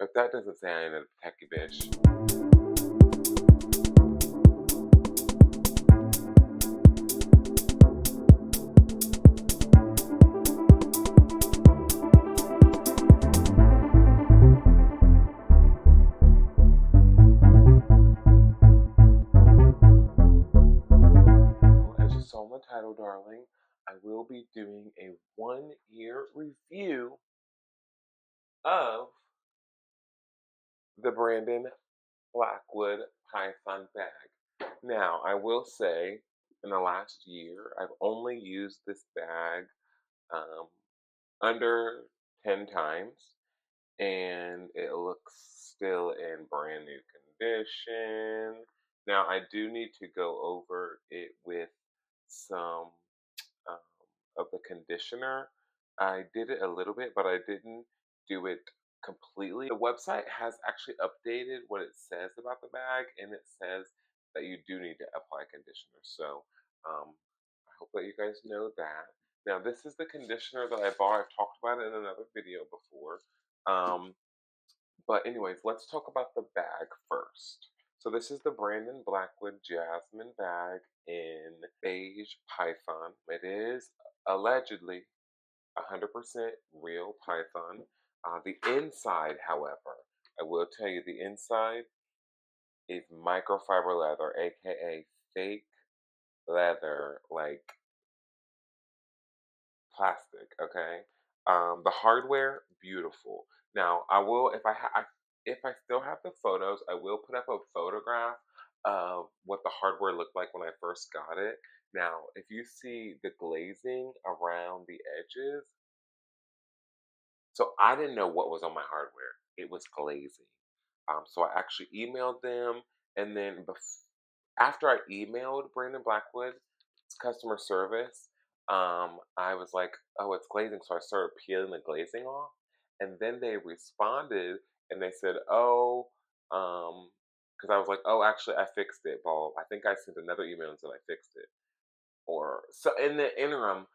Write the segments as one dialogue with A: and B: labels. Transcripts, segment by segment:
A: If that doesn't say I ain't a techie bitch. Well, as you saw in the title, darling, I will be doing a 1-year review of the Brandon Blackwood Python bag. Now, I will say, in the last year, I've only used this bag um, under 10 times, and it looks still in brand new condition. Now, I do need to go over it with some um, of the conditioner. I did it a little bit, but I didn't do it completely. The website has actually updated what it says about the bag, and it says that you do need to apply conditioner. So I hope that you guys know that. Now, this is the conditioner that I bought. I've talked about it in another video before. Um, but anyways, let's talk about the bag first. So this is the Brandon Blackwood Jasmine bag in beige python. It is allegedly 100% real python. The inside, however, I will tell you the inside is microfiber leather, aka fake leather, like plastic. Okay. The hardware, beautiful. Now, I will if I still have the photos, I will put up a photograph of what the hardware looked like when I first got it. Now, if you see the glazing around the edges, so I didn't know what was on my hardware. It was glazing. So I actually emailed them, and then after I emailed Brandon Blackwood customer service, I was like, "Oh, it's glazing." So I started peeling the glazing off, and then they responded and they said, "Oh, because I was like, oh, actually, I fixed it." Ball. I think I sent another email and said I fixed it. Or so in the interim,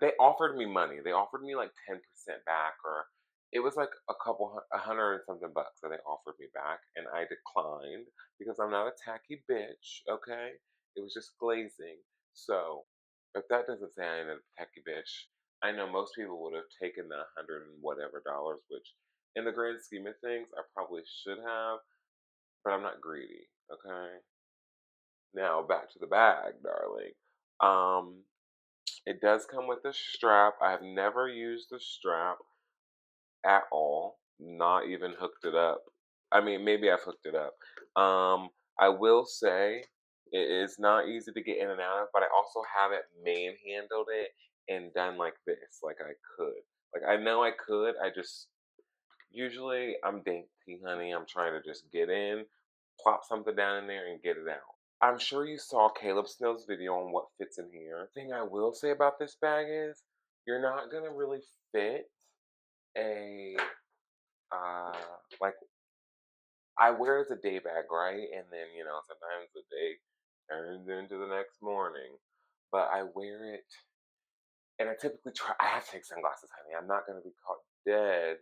A: they offered me money. They offered me like 10% back, or it was like a hundred and something bucks that they offered me back, and I declined because I'm not a tacky bitch. Okay, it was just glazing. So if that doesn't say I ain't a tacky bitch, I know most people would have taken the hundred and whatever dollars, which in the grand scheme of things, I probably should have, but I'm not greedy. Okay. Now back to the bag, darling. Um, it does come with a strap. I have never used the strap at all, not even hooked it up. I mean, maybe I've hooked it up. I will say it is not easy to get in and out of, but I also haven't manhandled it and done like this, like I could. Like I know I could, I just usually I'm dainty, honey. I'm trying to just get in, plop something down in there, and get it out. I'm sure you saw Caleb Snell's video on what fits in here. Thing I will say about this bag is you're not gonna really fit a like I wear it as a day bag, right? And then sometimes the day turns into the next morning. But I wear it, and I typically try. I have to take sunglasses, honey. I'm not gonna be caught dead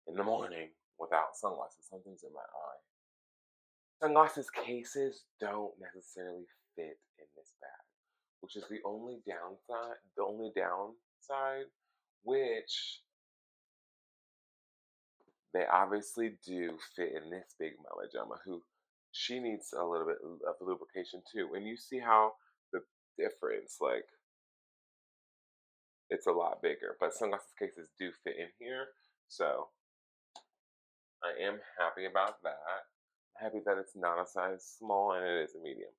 A: in the morning without sunglasses. Something's in my eye. Sunglasses cases don't necessarily fit in this bag, which is the only downside. The only downside, which they obviously do fit in this big mama jama, who she needs a little bit of lubrication too. And you see how the difference, like it's a lot bigger, but sunglasses cases do fit in here, so I am happy about that. I'm happy that it's not a size small and it is a medium.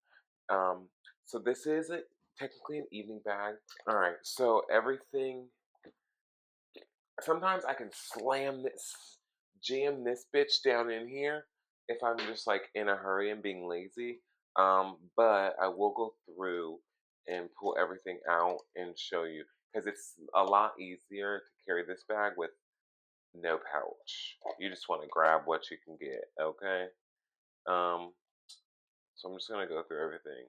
A: Um, so this is technically an evening bag. All right, so everything. Sometimes I can jam this bitch down in here if I'm just like in a hurry and being lazy. But I will go through and pull everything out and show you because it's a lot easier to carry this bag with no pouch. You just want to grab what you can get, okay? Um, so I'm just gonna go through everything.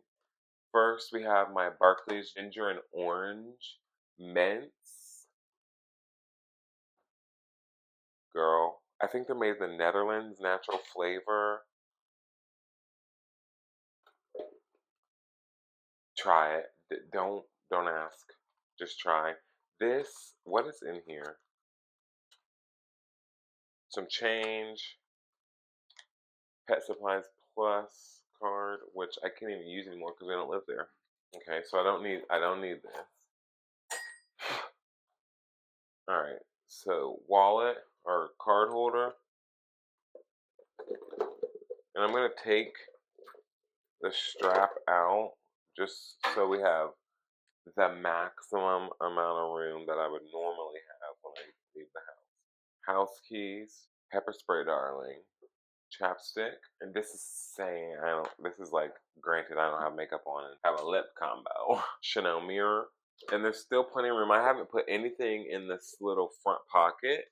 A: First, we have my Barclays Ginger and Orange Mints. Girl, I think they're made in the Netherlands, natural flavor. Try it. Don't ask. Just try. This, what is in here? Some change, pet supplies plus card, which I can't even use anymore because I don't live there. Okay, so I don't need this. All right. So wallet or card holder, and I'm gonna take the strap out just so we have the maximum amount of room that I would normally have when I leave the house. House keys, pepper spray, darling, chapstick, and this is saying I don't. This is like granted I don't have makeup on and have a lip combo. Chanel mirror, and there's still plenty of room. I haven't put anything in this little front pocket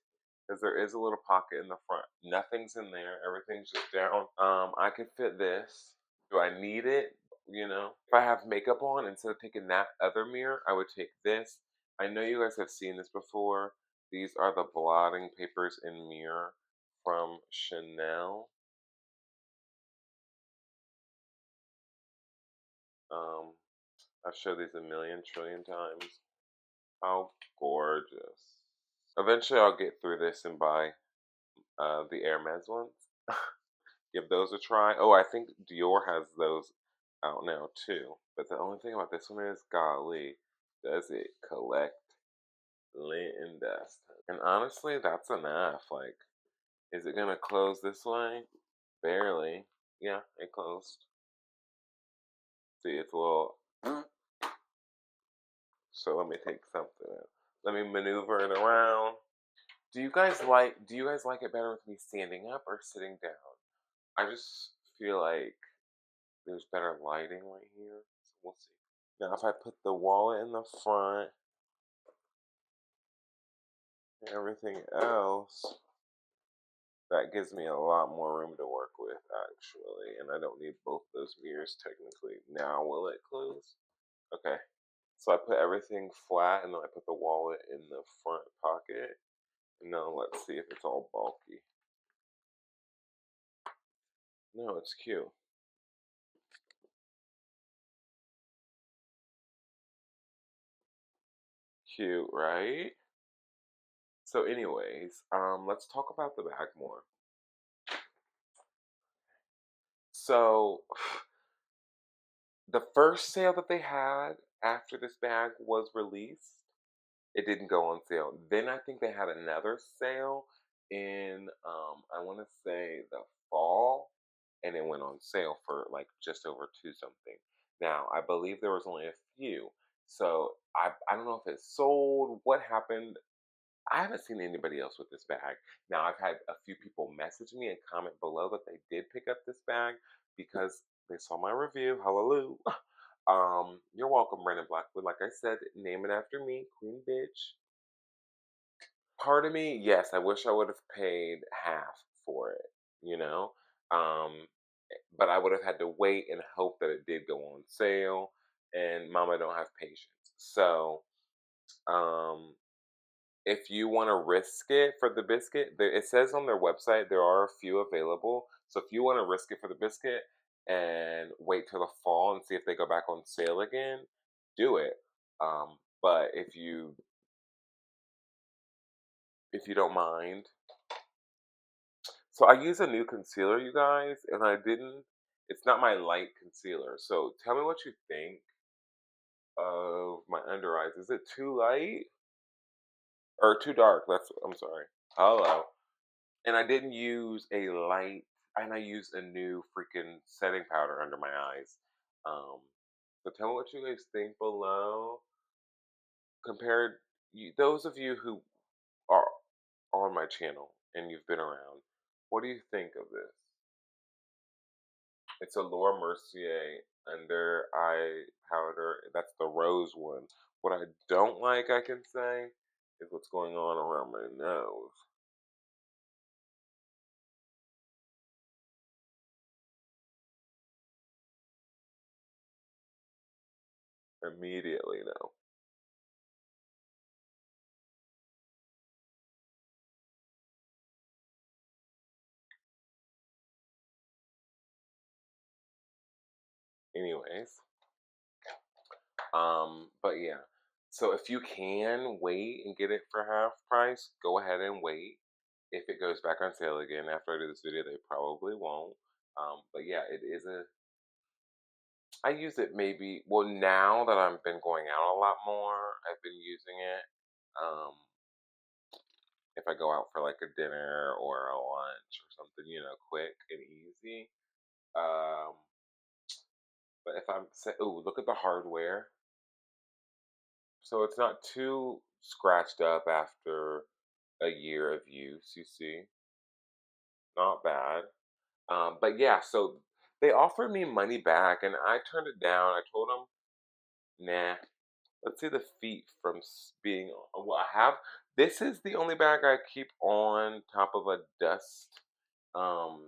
A: because there is a little pocket in the front. Nothing's in there. Everything's just down. I could fit this. Do I need it? You know, if I have makeup on, instead of taking that other mirror, I would take this. I know you guys have seen this before. These are the blotting papers in mirror from Chanel. Um, I've showed these a million trillion times. How gorgeous. Eventually, I'll get through this and buy the Hermes ones. Give those a try. Oh, I think Dior has those out now too. But the only thing about this one is, golly, does it collect lint and dust? And honestly, that's enough. Like, is it gonna close this way? Barely. Yeah, it closed. See, it's a little. So let me take something out. Let me maneuver it around. Do you guys like it better with me standing up or sitting down? I just feel like there's better lighting right here. So we'll see. Now if I put the wallet in the front and everything else, that gives me a lot more room to work with actually. And I don't need both those mirrors technically. Now will it close? Okay. So I put everything flat and then I put the wallet in the front pocket. Now let's see if it's all bulky. No, it's cute. Cute, right? So anyways, let's talk about the bag more. So the first sale that they had after this bag was released, it didn't go on sale. Then I think they had another sale in I want to say the fall, and it went on sale for like just over two something. Now I believe there was only a few, so I don't know if it sold. What happened? I haven't seen anybody else with this bag. Now I've had a few people message me and comment below that they did pick up this bag because they saw my review. Hallelujah. You're welcome, Brandon Blackwood. Like I said, name it after me, Queen Bitch. Part of me, yes, I wish I would have paid half for it, you know? Um, but I would have had to wait and hope that it did go on sale, and mama don't have patience. So, um, if you want to risk it for the biscuit, it says on their website there are a few available. So if you want to risk it for the biscuit and wait till the fall and see if they go back on sale again, do it. But if you don't mind, so I use a new concealer, you guys, and I didn't. It's not my light concealer. So tell me what you think of my under eyes. Is it too light or too dark? I'm sorry. Hello. And I didn't use a light, and I used a new freaking setting powder under my eyes. Um, so tell me what you guys think below. Compared, those of you who are on my channel and you've been around, what do you think of this? It's a Laura Mercier under eye powder. That's the rose one. What I don't like, I can say, is what's going on around my nose. Immediately, though. anyways, but yeah. So if you can wait and get it for half price, go ahead and wait. If it goes back on sale again after I do this video, they probably won't. But yeah, it is a. I use it maybe. Well, now that I've been going out a lot more, I've been using it. Um, if I go out for like a dinner or a lunch or something, quick and easy. Um, but if I'm say, oh, look at the hardware. So it's not too scratched up after a year of use. You see, not bad. But yeah, so they offered me money back, and I turned it down. I told them, nah. Let's see the feet from being. Well, I have. This is the only bag I keep on top of a um,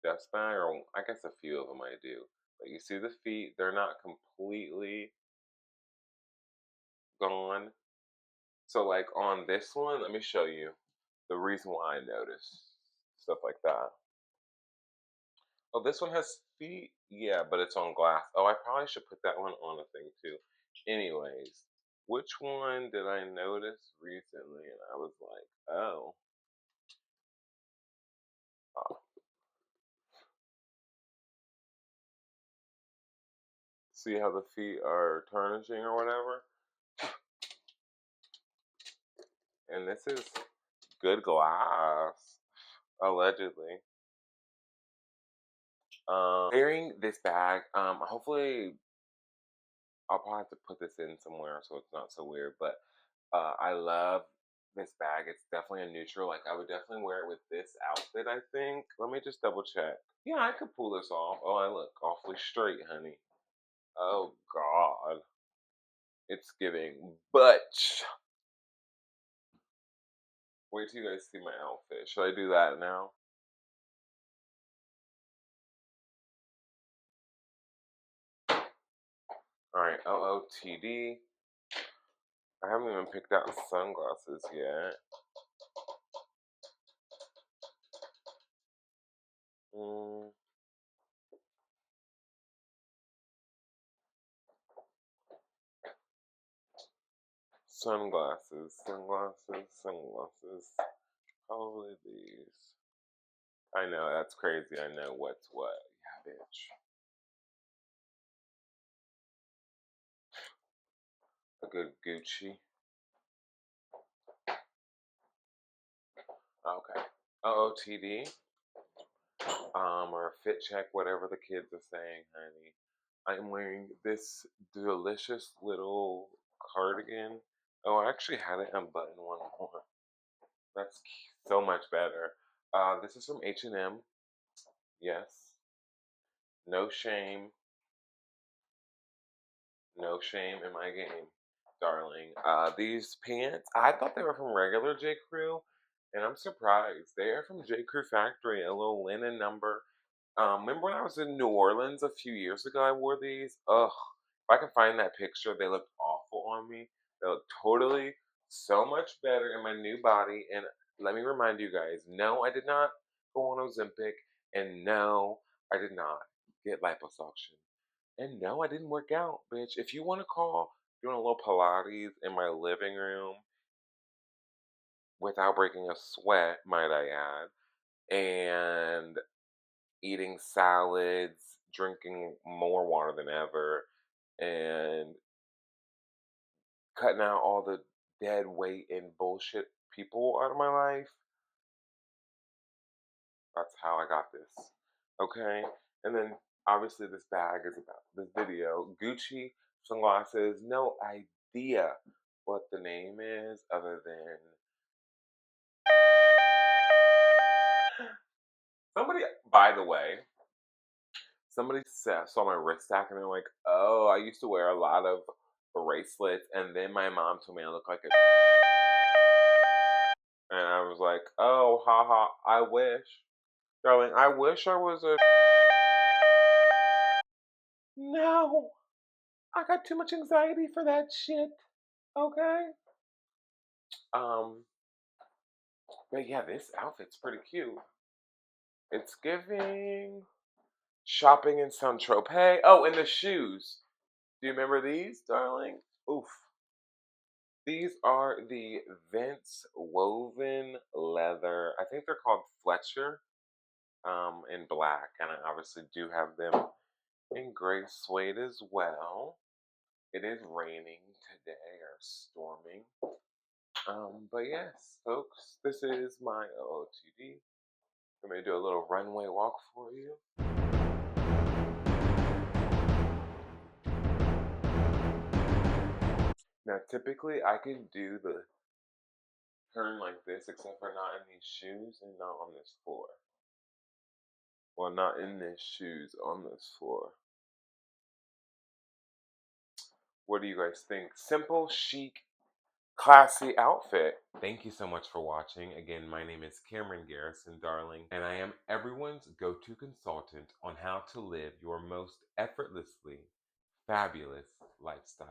A: dust bag, or I guess a few of them I do. But you see the feet; they're not completely gone. So, like on this one, let me show you the reason why I noticed stuff like that. Oh, this one has feet? Yeah, but it's on glass. Oh, I probably should put that one on a thing too. Anyways, which one did I notice recently? And I was like, oh, uh, see how the feet are tarnishing or whatever? And this is good glass, allegedly. Wearing this bag, hopefully I'll probably have to put this in somewhere so it's not so weird, but I love this bag. It's definitely a neutral. Like I would definitely wear it with this outfit, I think. Let me just double check. Yeah, I could pull this off. Oh, I look awfully straight, honey. Oh God. It's giving butch. Wait till you guys see my outfit. Should I do that now? Alright, OOTD. I haven't even picked out sunglasses yet. Mm, sunglasses. Probably these. I know, that's crazy. I know what's what. Yeah, bitch. A good Gucci. Okay. OOTD. Or fit check, whatever the kids are saying, honey. I'm wearing this delicious little cardigan. Oh, I actually had it unbuttoned one more. That's so much better. This is from H&M. Yes. No shame. No shame in my game, darling. These pants, I thought they were from regular J. Crew, and I'm surprised. They are from J. Crew Factory, a little linen number. Remember when I was in New Orleans a few years ago? I wore these. Ugh, if I can find that picture, they looked awful on me. They look totally so much better in my new body. And let me remind you guys, no, I did not go on Ozempic, and no, I did not get liposuction, and no, I didn't work out, bitch. If you want to call doing a little Pilates in my living room without breaking a sweat, might I add, and eating salads, drinking more water than ever, and cutting out all the dead weight and bullshit people out of my life, that's how I got this. Okay? And then obviously this bag is about this video. Gucci sunglasses, no idea what the name is other than somebody, by the way, somebody saw my wrist stack and they're like, oh, I used to wear a lot of bracelets, and then my mom told me I look like a and I was like, oh, haha, I wish. Darling, I wish I was a no. I got too much anxiety for that shit. Okay. Um, but yeah, this outfit's pretty cute. It's giving Shopping in Saint Tropez. Oh, and the shoes. Do you remember these, darling? Oof. These are the Vince woven leather. I think they're called Fletcher, in black, and I obviously do have them in gray suede as well. It is raining today or storming. But yes, folks, this is my OOTD. I'm gonna do a little runway walk for you. Now, typically, I can do the turn like this, except for not in these shoes and not on this floor. Well, not in these shoes, on this floor. What do you guys think? Simple, chic, classy outfit. Thank you so much for watching. Again, my name is Cameron Garrison, darling, and I am everyone's go-to consultant on how to live your most effortlessly fabulous lifestyle.